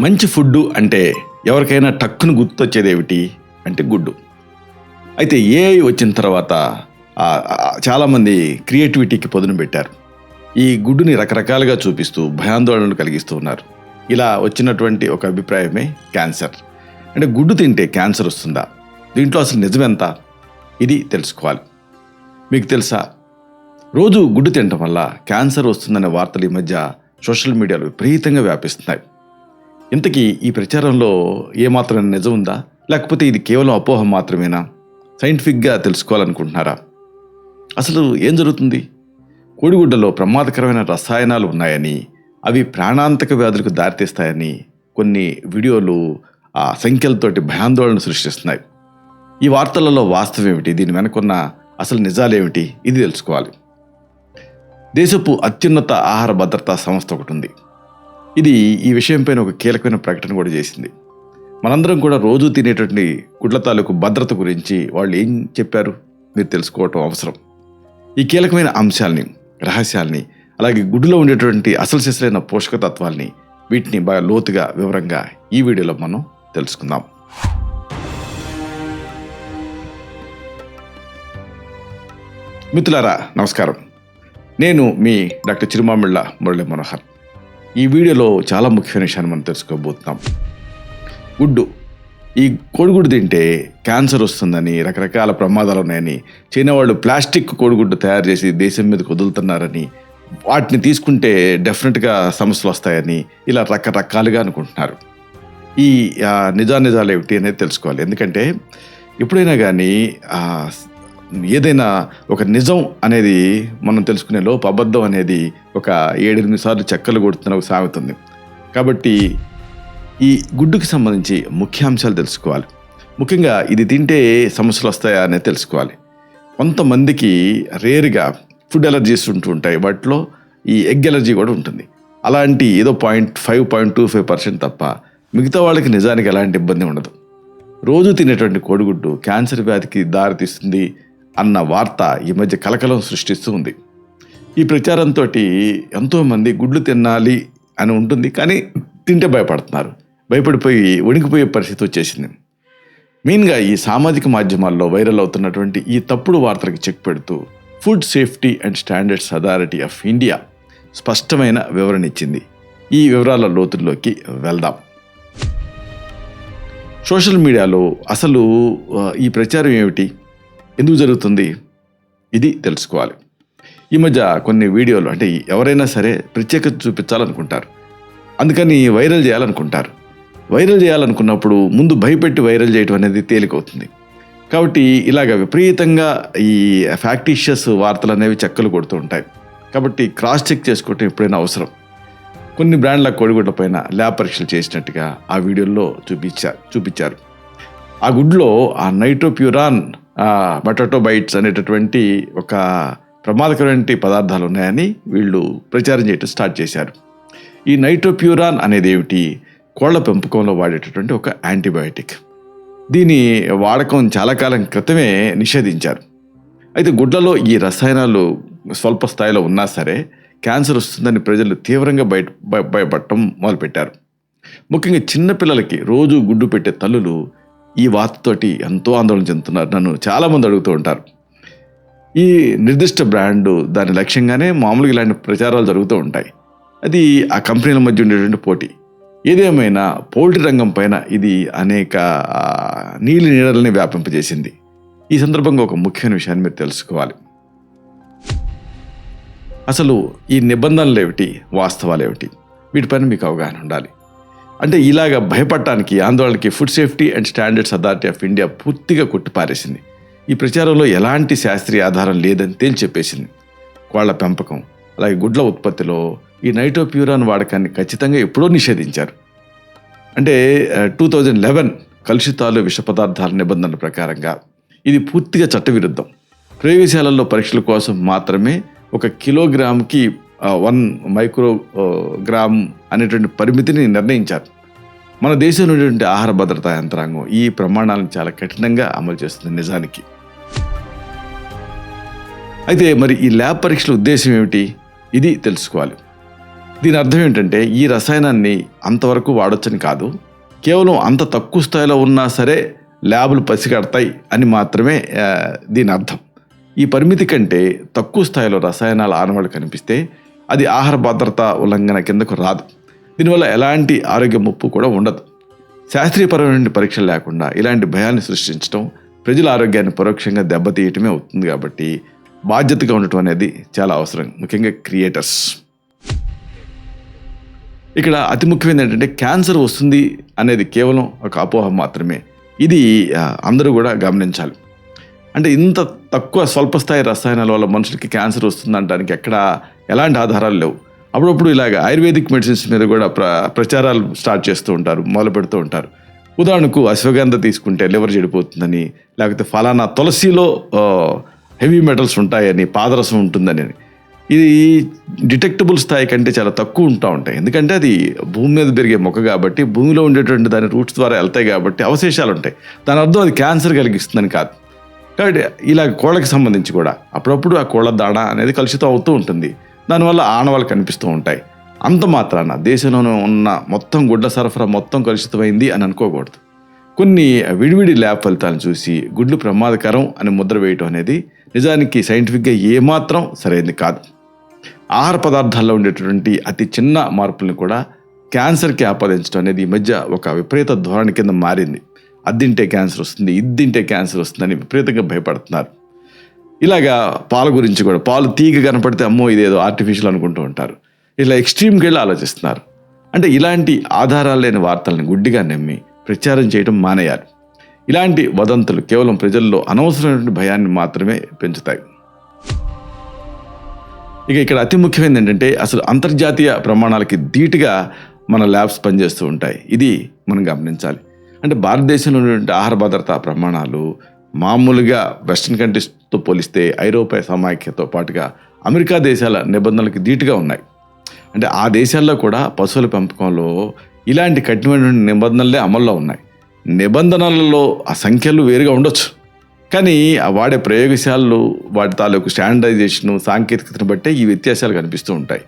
మంచి ఫుడ్డు అంటే ఎవరికైనా టక్కును గుర్తొచ్చేది ఏమిటి అంటే గుడ్డు. అయితే ఏఐ వచ్చిన తర్వాత చాలామంది క్రియేటివిటీకి పదును పెట్టారు. ఈ గుడ్డుని రకరకాలుగా చూపిస్తూ భయాందోళనలు కలిగిస్తూ ఉన్నారు. ఇలా వచ్చినటువంటి ఒక అభిప్రాయమే క్యాన్సర్. అంటే గుడ్డు తింటే క్యాన్సర్ వస్తుందా? దీంట్లో అసలు నిజమెంత? ఇది తెలుసుకోవాలి. మీకు తెలుసా, రోజు గుడ్డు తినటం వల్ల క్యాన్సర్ వస్తుందనే వార్తలు ఈ మధ్య సోషల్ మీడియాలో విపరీతంగా వ్యాపిస్తున్నాయి. ఇంతకీ ఈ ప్రచారంలో ఏమాత్రం నిజం ఉందా, లేకపోతే ఇది కేవలం అపోహ మాత్రమేనా? సైంటిఫిక్గా తెలుసుకోవాలనుకుంటున్నారా? అసలు ఏం జరుగుతుంది? కోడిగుడ్డలో ప్రమాదకరమైన రసాయనాలు ఉన్నాయని, అవి ప్రాణాంతక వ్యాధులకు దారితీస్తాయని కొన్ని వీడియోలు ఆ సంఖ్యలతోటి భయాందోళన సృష్టిస్తున్నాయి. ఈ వార్తలలో వాస్తవం ఏమిటి? దీని వెనుకున్న అసలు నిజాలేమిటి? ఇది తెలుసుకోవాలి. దేశపు అత్యున్నత ఆహార భద్రతా సంస్థ ఒకటి ఉంది. ఇది ఈ విషయంపైన ఒక కీలకమైన ప్రకటన కూడా చేసింది. మనందరం కూడా రోజు తినేటువంటి గుడ్ల తాలూకు భద్రత గురించి వాళ్ళు ఏం చెప్పారు మీరు తెలుసుకోవటం అవసరం. ఈ కీలకమైన అంశాలని, రహస్యాల్ని, అలాగే గుడ్డులో ఉండేటువంటి అసలు సిసలైన పోషకతత్వాల్ని, వీటిని బాగా లోతుగా వివరంగా ఈ వీడియోలో మనం తెలుసుకుందాం. మిత్రులారా నమస్కారం. నేను మీ డాక్టర్ చిరుమామిళ్ళ మురళీ మనోహర్. ఈ వీడియోలో చాలా ముఖ్యమైన విషయాన్ని మనం తెలుసుకోబోతున్నాం. గుడ్డు. ఈ కోడిగుడ్డు తింటే క్యాన్సర్ వస్తుందని, రకరకాల ప్రమాదాలు ఉన్నాయని, చైనా వాళ్ళు ప్లాస్టిక్ కోడిగుడ్డు తయారు చేసి దేశం మీదకి వదులుతున్నారని, వాటిని తీసుకుంటే డెఫినెట్గా సమస్యలు వస్తాయని, ఇలా రకరకాలుగా అనుకుంటున్నారు. ఈ నిజాలు ఏమిటి అనేది తెలుసుకోవాలి. ఎందుకంటే ఎప్పుడైనా కానీ ఏదైనా ఒక నిజం అనేది మనం తెలుసుకునే లోపు అబద్ధం అనేది ఒక 7-8 సార్లు చెక్కలు కొడుతున్న ఒక సామెత ఉంది. కాబట్టి ఈ గుడ్డుకి సంబంధించి ముఖ్యాంశాలు తెలుసుకోవాలి. ముఖ్యంగా ఇది తింటే సమస్యలు వస్తాయా అనేది తెలుసుకోవాలి. కొంతమందికి రేర్గా ఫుడ్ ఎలర్జీస్ ఉంటూ ఉంటాయి. వాటిలో ఈ ఎగ్ ఎలర్జీ కూడా ఉంటుంది. అలాంటి ఏదో 0.5-0.25% తప్ప మిగతా వాళ్ళకి నిజానికి ఎలాంటి ఇబ్బంది ఉండదు. రోజు తినేటువంటి కోడిగుడ్డు క్యాన్సర్ వ్యాధికి దారితీస్తుంది అన్న వార్త ఈ మధ్య కలకలం సృష్టిస్తూ ఉంది. ఈ ప్రచారంతో ఎంతోమంది గుడ్లు తినాలి అని ఉంటుంది, కానీ తింటే భయపడుతున్నారు. భయపడిపోయి వణికిపోయే పరిస్థితి వచ్చేసింది. మెయిన్గా ఈ సామాజిక మాధ్యమాల్లో వైరల్ అవుతున్నటువంటి ఈ తప్పుడు వార్తలకు చెక్ పెడుతూ food safety and standards authority of India స్పష్టమైన వివరణ ఇచ్చింది. ఈ వివరాల లోతుల్లోకి వెళ్దాం. సోషల్ మీడియాలో అసలు ఈ ప్రచారం ఏమిటి, ఎందుకు జరుగుతుంది, ఇది తెలుసుకోవాలి. ఈ మధ్య కొన్ని వీడియోలు అంటే ఎవరైనా సరే ప్రత్యేకత చూపించాలనుకుంటారు, అందుకని వైరల్ చేయాలనుకుంటారు. వైరల్ చేయాలనుకున్నప్పుడు ముందు భయపెట్టి వైరల్ చేయడం అనేది తేలికవుతుంది. కాబట్టి ఇలాగ విపరీతంగా ఈ ఫ్యాక్టిషియస్ వార్తలు అనేవి చెక్కలు కొడుతూ ఉంటాయి. కాబట్టి క్రాస్ చెక్ చేసుకోవటం ఎప్పుడైనా అవసరం. కొన్ని బ్రాండ్ల కోడిగుడ్ల పైన ల్యాబ్ పరీక్షలు చేసినట్టుగా ఆ వీడియోల్లో చూపించారు. ఆ గుడ్లో ఆ నైట్రోప్యూరాన్ బటాటోబైట్స్ అనేటటువంటి ఒక ప్రమాదకరమైన పదార్థాలు ఉన్నాయని వీళ్ళు ప్రచారం చేయటం స్టార్ట్ చేశారు. ఈ నైట్రోప్యూరాన్ అనేది ఏమిటి? కోళ్ల పెంపకంలో వాడేటటువంటి ఒక యాంటీబయాటిక్. దీని వాడకం చాలా కాలం క్రితమే నిషేధించారు. అయితే గుడ్లలో ఈ రసాయనాలు స్వల్ప స్థాయిలో ఉన్నా సరే క్యాన్సర్ వస్తుందని ప్రజలు తీవ్రంగా భయపడటం మొదలుపెట్టారు. ముఖ్యంగా చిన్నపిల్లలకి రోజు గుడ్డు పెట్టే తల్లులు ఈ వార్తతోటి ఎంతో ఆందోళన చెందుతున్నారు. నన్ను చాలామంది అడుగుతూ ఉంటారు. ఈ నిర్దిష్ట బ్రాండు దాని లక్ష్యంగానే మామూలుగా ఇలాంటి ప్రచారాలు జరుగుతూ ఉంటాయి. అది ఆ కంపెనీల మధ్య ఉండేటువంటి పోటీ. ఏదేమైనా పౌల్ట్రీ రంగం పైన ఇది అనేక నీడలని వ్యాపింపజేసింది. ఈ సందర్భంగా ఒక ముఖ్యమైన విషయాన్ని మీరు తెలుసుకోవాలి. అసలు ఈ నిబంధనలు ఏమిటి, వాస్తవాలు ఏమిటి, వీటిపైన మీకు అవగాహన ఉండాలి. అంటే ఇలాగ భయపడటానికి, ఆందోళనకి food safety and standards authority of India పూర్తిగా కొట్టిపారేసింది. ఈ ప్రచారంలో ఎలాంటి శాస్త్రీయ ఆధారం లేదని తేల్చి చెప్పేసింది. కోళ్ల పెంపకం అలాగే గుడ్ల ఉత్పత్తిలో ఈ నైట్రోప్యూరాన్ వాడకాన్ని ఖచ్చితంగా ఎప్పుడో నిషేధించారు. అంటే 2011 కలుషితాలు విష పదార్థాల నిబంధనల ప్రకారంగా ఇది పూర్తిగా చట్టవిరుద్ధం. ప్రయోగశాలల్లో పరీక్షల కోసం మాత్రమే 1 కిలోగ్రామ్కి 1 మైక్రోగ్రామ్ అనేటువంటి పరిమితిని నిర్ణయించారు. మన దేశంలో ఉన్నటువంటి ఆహార భద్రతా యంత్రాంగం ఈ ప్రమాణాలను చాలా కఠినంగా అమలు చేస్తుంది నిజానికి. అయితే మరి ఈ ల్యాబ్ పరీక్షల ఉద్దేశం ఏమిటి, ఇది తెలుసుకోవాలి. దీని అర్థం ఏంటంటే ఈ రసాయనాన్ని అంతవరకు వాడొచ్చని కాదు, కేవలం అంత తక్కువ స్థాయిలో ఉన్నా సరే ల్యాబులు పసిగడతాయి అని మాత్రమే దీని అర్థం. ఈ పరిమితి కంటే తక్కువ స్థాయిలో రసాయనాల ఆనవాళ్ళు కనిపిస్తే అది ఆహార భద్రత ఉల్లంఘన కిందకు రాదు. దీనివల్ల ఎలాంటి ఆరోగ్య ముప్పు కూడా ఉండదు. శాస్త్రీయపరమైన పరీక్షలు లేకుండా ఇలాంటి భయాన్ని సృష్టించడం ప్రజల ఆరోగ్యాన్ని పరోక్షంగా దెబ్బతీయటమే అవుతుంది. కాబట్టి బాధ్యతగా ఉండటం అనేది చాలా అవసరం, ముఖ్యంగా క్రియేటర్స్. ఇక్కడ అతి ముఖ్యమైనది ఏంటంటే క్యాన్సర్ వస్తుంది అనేది కేవలం ఒక అపోహ మాత్రమే. ఇది అందరూ కూడా గమనించాలి. అంటే ఇంత తక్కువ స్వల్పస్థాయి రసాయనాల వల్ల మనుషులకి క్యాన్సర్ వస్తుందనడానికి ఎక్కడ ఎలాంటి ఆధారాలు లేవు. అప్పుడప్పుడు ఇలాగ ఆయుర్వేదిక్ మెడిసిన్స్ మీద కూడా ప్రచారాలు స్టార్ట్ చేస్తూ ఉంటారు, మొదలు పెడుతూ ఉంటారు. ఉదాహరణకు అశ్వగంధ తీసుకుంటే లివర్ చెడిపోతుందని, లేకపోతే ఫలానా తులసిలో హెవీ మెటల్స్ ఉంటాయని, పాదరసం ఉంటుందని. ఇది డిటెక్టబుల్ స్థాయి కంటే చాలా తక్కువ ఉంటాయి. ఎందుకంటే అది భూమి మీద పెరిగే మొక్క కాబట్టి, భూమిలో ఉండేటువంటి దాని రూట్స్ ద్వారా వెళ్తాయి కాబట్టి అవశేషాలు ఉంటాయి. దాని అర్థం అది క్యాన్సర్ కలిగిస్తుందని కాదు. కాబట్టి ఇలా కోళ్ళకి సంబంధించి కూడా అప్పుడప్పుడు ఆ కోళ్ళ దాణ అనేది కలుషితం అవుతూ ఉంటుంది. దానివల్ల ఆనవాళ్ళు కనిపిస్తూ ఉంటాయి. అంత మాత్రాన దేశంలోనే ఉన్న మొత్తం గుడ్ల సరఫరా మొత్తం కలుషితమైంది అని అనుకోకూడదు. కొన్ని విడివిడి ల్యాబ్ ఫలితాలను చూసి గుడ్లు ప్రమాదకరం అని ముద్ర వేయటం అనేది నిజానికి సైంటిఫిక్గా ఏమాత్రం సరైనది కాదు. ఆహార పదార్థాల్లో ఉండేటువంటి అతి చిన్న మార్పులను కూడా క్యాన్సర్కి ఆపాదించడం అనేది ఈ మధ్య ఒక విపరీత ధోరణి కింద మారింది. అది తింటే క్యాన్సర్ వస్తుంది, ఇది తింటే క్యాన్సర్ వస్తుందని విపరీతంగా భయపడుతున్నారు. ఇలాగా పాల గురించి కూడా, పాలు తీగ కనపడితే అమ్మో ఇదేదో ఆర్టిఫిషియల్ అనుకుంటూ ఉంటారు. ఇలా ఎక్స్ట్రీమ్కి వెళ్ళి ఆలోచిస్తున్నారు. అంటే ఇలాంటి ఆధారాలు లేని వార్తలను గుడ్డిగా నమ్మి ప్రచారం చేయడం మానేయాలి. ఇలాంటి వదంతులు కేవలం ప్రజల్లో అనవసరమైన భయాన్ని మాత్రమే పెంచుతాయి. ఇక ఇక్కడ అతి ముఖ్యమైనది ఏంటంటే అసలు అంతర్జాతీయ ప్రమాణాలకి ధీటుగా మన ల్యాబ్స్ పనిచేస్తూ ఉంటాయి. ఇది మనం గమనించాలి. అంటే భారతదేశంలో ఉన్నటువంటి ఆహార భద్రతా ప్రమాణాలు మామూలుగా వెస్ట్రన్ కంట్రీస్తో పోలిస్తే ఐరోపా సమాఖ్యతో పాటుగా అమెరికా దేశాల నిబంధనలకు ధీటుగా ఉన్నాయి. అంటే ఆ దేశాల్లో కూడా పశువుల పెంపకంలో ఇలాంటి కఠినమైన నిబంధనలే అమల్లో ఉన్నాయి. నిబంధనలలో ఆ సంఖ్యలు వేరుగా ఉండొచ్చు, కానీ ఆ వాడే ప్రయోగశాలలు, వాటి తాలూకు స్టాండర్డైజేషను, సాంకేతికతను బట్టే ఈ వ్యత్యాసాలు కనిపిస్తూ ఉంటాయి.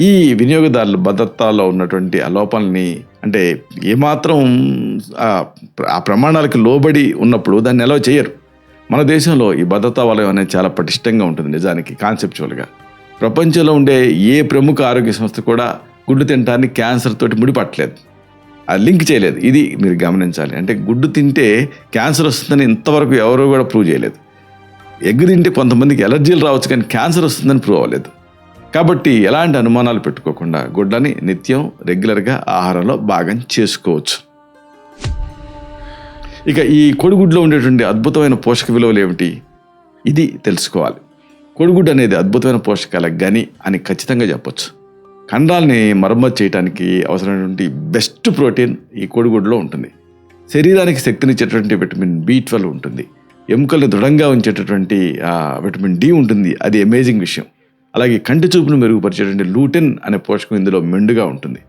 ఈ వినియోగదారుల భద్రతలో ఉన్నటువంటి ఆ లోపాలని, అంటే ఏమాత్రం ఆ ప్రమాణాలకు లోబడి ఉన్నప్పుడు దాన్ని ఎలా చేయరు. మన దేశంలో ఈ భద్రతా వలయం అనేది చాలా పటిష్టంగా ఉంటుంది. నిజానికి కాన్సెప్చువల్గా ప్రపంచంలో ఉండే ఏ ప్రముఖ ఆరోగ్య సంస్థ కూడా గుడ్డు తినటాన్ని క్యాన్సర్ తోటి ముడిపట్టలేదు, అది లింక్ చేయలేదు. ఇది మీరు గమనించాలి. అంటే గుడ్డు తింటే క్యాన్సర్ వస్తుందని ఇంతవరకు ఎవరూ కూడా ప్రూవ్ చేయలేదు. ఎగ్ తింటే కొంతమందికి ఎలర్జీలు రావచ్చు, కానీ క్యాన్సర్ వస్తుందని ప్రూవ్ అవ్వలేదు. కాబట్టి ఎలాంటి అనుమానాలు పెట్టుకోకుండా గుడ్లని నిత్యం రెగ్యులర్గా ఆహారంలో భాగం చేసుకోవచ్చు. ఇక ఈ కోడిగుడ్లో ఉండేటువంటి అద్భుతమైన పోషక విలువలు ఏమిటి, ఇది తెలుసుకోవాలి. కోడిగుడ్డు అనేది అద్భుతమైన పోషకాల గని అని ఖచ్చితంగా చెప్పొచ్చు. కండాలని మరమ్మతు చేయడానికి అవసరమైనటువంటి బెస్ట్ ప్రోటీన్ ఈ కోడిగుడ్లో ఉంటుంది. శరీరానికి శక్తినిచ్చేటువంటి విటమిన్ B12 ఉంటుంది. ఎముకల్ని దృఢంగా ఉంచేటటువంటి విటమిన్ D ఉంటుంది, అది అమేజింగ్ విషయం. అలాగే కంటి చూపును మెరుగుపరిచేటువంటి లూటెన్ అనే పోషకం ఇందులో మెండుగా ఉంటుంది.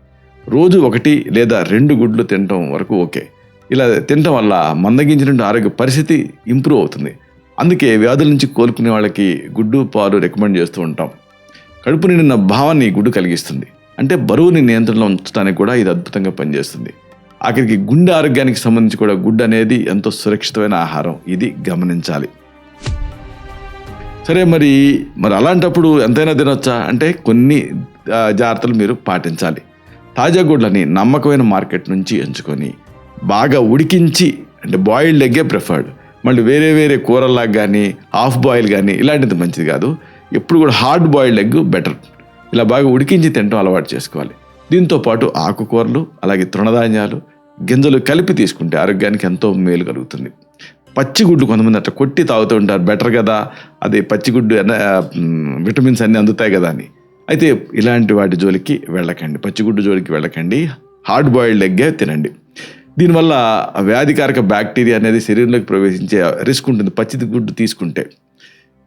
రోజు 1 లేదా 2 గుడ్లు తినటం వరకు ఓకే. ఇలా తినటం వల్ల మందగించినటువంటి ఆరోగ్య పరిస్థితి ఇంప్రూవ్ అవుతుంది. అందుకే వ్యాధుల నుంచి కోలుకునే వాళ్ళకి గుడ్డు పాలు రికమెండ్ చేస్తూ ఉంటాం. కడుపు నిండిన భావాన్ని గుడ్డు కలిగిస్తుంది. అంటే బరువుని నియంత్రణలో ఉంచడానికి కూడా ఇది అద్భుతంగా పనిచేస్తుంది. ఆఖరికి గుండె ఆరోగ్యానికి సంబంధించి కూడా గుడ్డు అనేది ఎంతో సురక్షితమైన ఆహారం, ఇది గమనించాలి. సరే, మరి అలాంటప్పుడు ఎంతైనా తినొచ్చా అంటే కొన్ని జాగ్రత్తలు మీరు పాటించాలి. తాజా గుడ్లని నమ్మకమైన మార్కెట్ నుంచి ఎంచుకొని బాగా ఉడికించి, అంటే బాయిల్డ్ ఎగ్గే ప్రిఫర్డ్. మళ్ళీ వేరే కూరల్లాగా కానీ హాఫ్ బాయిల్ కానీ ఇలాంటిది మంచిది కాదు. ఎప్పుడు కూడా హార్డ్ బాయిల్డ్ ఎగ్ బెటర్. ఇలా బాగా ఉడికించి తినడం అలవాటు చేసుకోవాలి. దీంతోపాటు ఆకుకూరలు, అలాగే తృణధాన్యాలు, గింజలు కలిపి తీసుకుంటే ఆరోగ్యానికి ఎంతో మేలు కలుగుతుంది. పచ్చిగుడ్డు కొంతమంది అట్లా కొట్టి తాగుతూ ఉంటారు, బెటర్ కదా, అదే పచ్చిగుడ్డు విటమిన్స్ అన్నీ అందుతాయి కదా అని. అయితే ఇలాంటి వాటి జోలికి వెళ్ళకండి, పచ్చిగుడ్డు జోలికి వెళ్ళకండి. హార్డ్ బాయిల్డ్ ఎగ్గే తినండి. దీనివల్ల వ్యాధికారక బ్యాక్టీరియా అనేది శరీరంలోకి ప్రవేశించే రిస్క్ ఉంటుంది పచ్చి గుడ్డు తీసుకుంటే.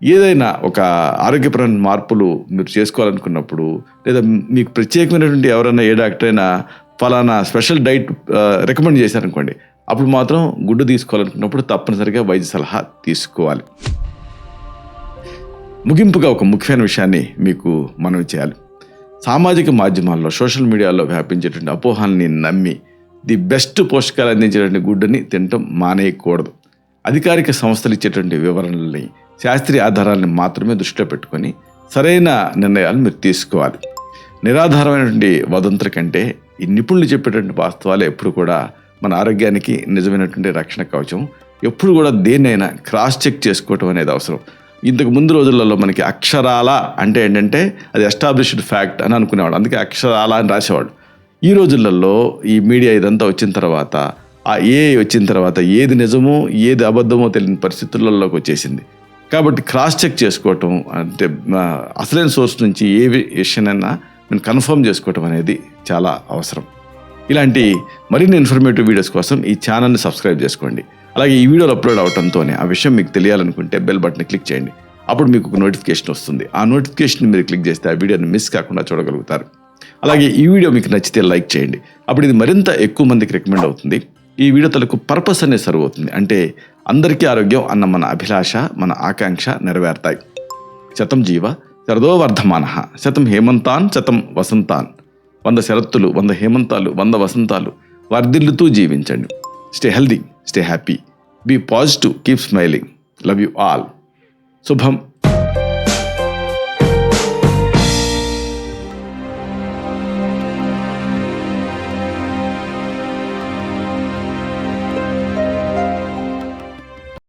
ఏదైనా ఒక ఆరోగ్యపరమైన మార్పులు మీరు చేసుకోవాలనుకున్నప్పుడు, లేదా మీకు ప్రత్యేకమైనటువంటి ఎవరైనా ఏ డాక్టర్ అయినా ఫలానా స్పెషల్ డైట్ రికమెండ్ చేశారనుకోండి, అప్పుడు మాత్రం గుడ్డు తీసుకోవాలనుకున్నప్పుడు తప్పనిసరిగా వైద్య సలహా తీసుకోవాలి. ముగింపుగా ఒక ముఖ్యమైన విషయాన్ని మీకు మనవి చేయాలి. సామాజిక మాధ్యమాల్లో సోషల్ మీడియాలో వ్యాపించేటువంటి అపోహల్ని నమ్మి ది బెస్ట్ పోషకాలు అందించేటువంటి గుడ్డుని తినటం మానేయకూడదు. అధికారిక సంస్థలు ఇచ్చేటువంటి వివరణల్ని, శాస్త్రీయ ఆధారాలను మాత్రమే దృష్టిలో పెట్టుకొని సరైన నిర్ణయాలు మీరు తీసుకోవాలి. నిరాధారమైనటువంటి వదంతుల కంటే ఈ నిపుణులు చెప్పేటువంటి వాస్తవాలు ఎప్పుడు కూడా మన ఆరోగ్యానికి నిజమైనటువంటి రక్షణ కవచం. ఎప్పుడు కూడా దేన్నైనా క్రాస్ చెక్ చేసుకోవటం అనేది అవసరం. ఇంతకు ముందు రోజులలో మనకి అక్షరాల అంటే ఏంటంటే అది ఎస్టాబ్లిష్డ్ ఫ్యాక్ట్ అని అనుకునేవాడు, అందుకే అక్షరాల అని రాసేవాడు. ఈ రోజులలో ఈ మీడియా ఇదంతా వచ్చిన తర్వాత, ఆ ఏఐ వచ్చిన తర్వాత ఏది నిజమో ఏది అబద్ధమో తెలియని పరిస్థితులలోకి వచ్చేసింది. కాబట్టి క్రాస్ చెక్ చేసుకోవటం అంటే అసలైన సోర్స్ నుంచి ఏ విషయానైనా మనం కన్ఫర్మ్ చేసుకోవటం అనేది చాలా అవసరం. ఇలాంటి మరిన్ని ఇన్ఫర్మేటివ్ వీడియోస్ కోసం ఈ ఛానల్ని సబ్స్క్రైబ్ చేసుకోండి. అలాగే ఈ వీడియోలు అప్లోడ్ అవడంతోనే ఆ విషయం మీకు తెలియాలనుకుంటే బెల్ బటన్ క్లిక్ చేయండి. అప్పుడు మీకు ఒక నోటిఫికేషన్ వస్తుంది. ఆ నోటిఫికేషన్ మీరు క్లిక్ చేస్తే ఆ వీడియోని మిస్ కాకుండా చూడగలుగుతారు. అలాగే ఈ వీడియో మీకు నచ్చితే లైక్ చేయండి. అప్పుడు ఇది మరింత ఎక్కువ మందికి రికమెండ్ అవుతుంది. ఈ వీడియో తలకు పర్పస్ అనేది సర్వ్ అవుతుంది. అంటే అందరికీ ఆరోగ్యం అన్న మన అభిలాష, మన ఆకాంక్ష నెరవేరుతాయి. శతం జీవ శరదో వర్ధమానః, శతం హేమంతాన్ శతం వసంతాన్. 100 శరత్తులు, 100 హేమంతాలు, 100 వసంతాలు వర్ధిల్లుతూ జీవించండి. Stay healthy, stay happy, be positive, keep smiling. Love you all. శుభం.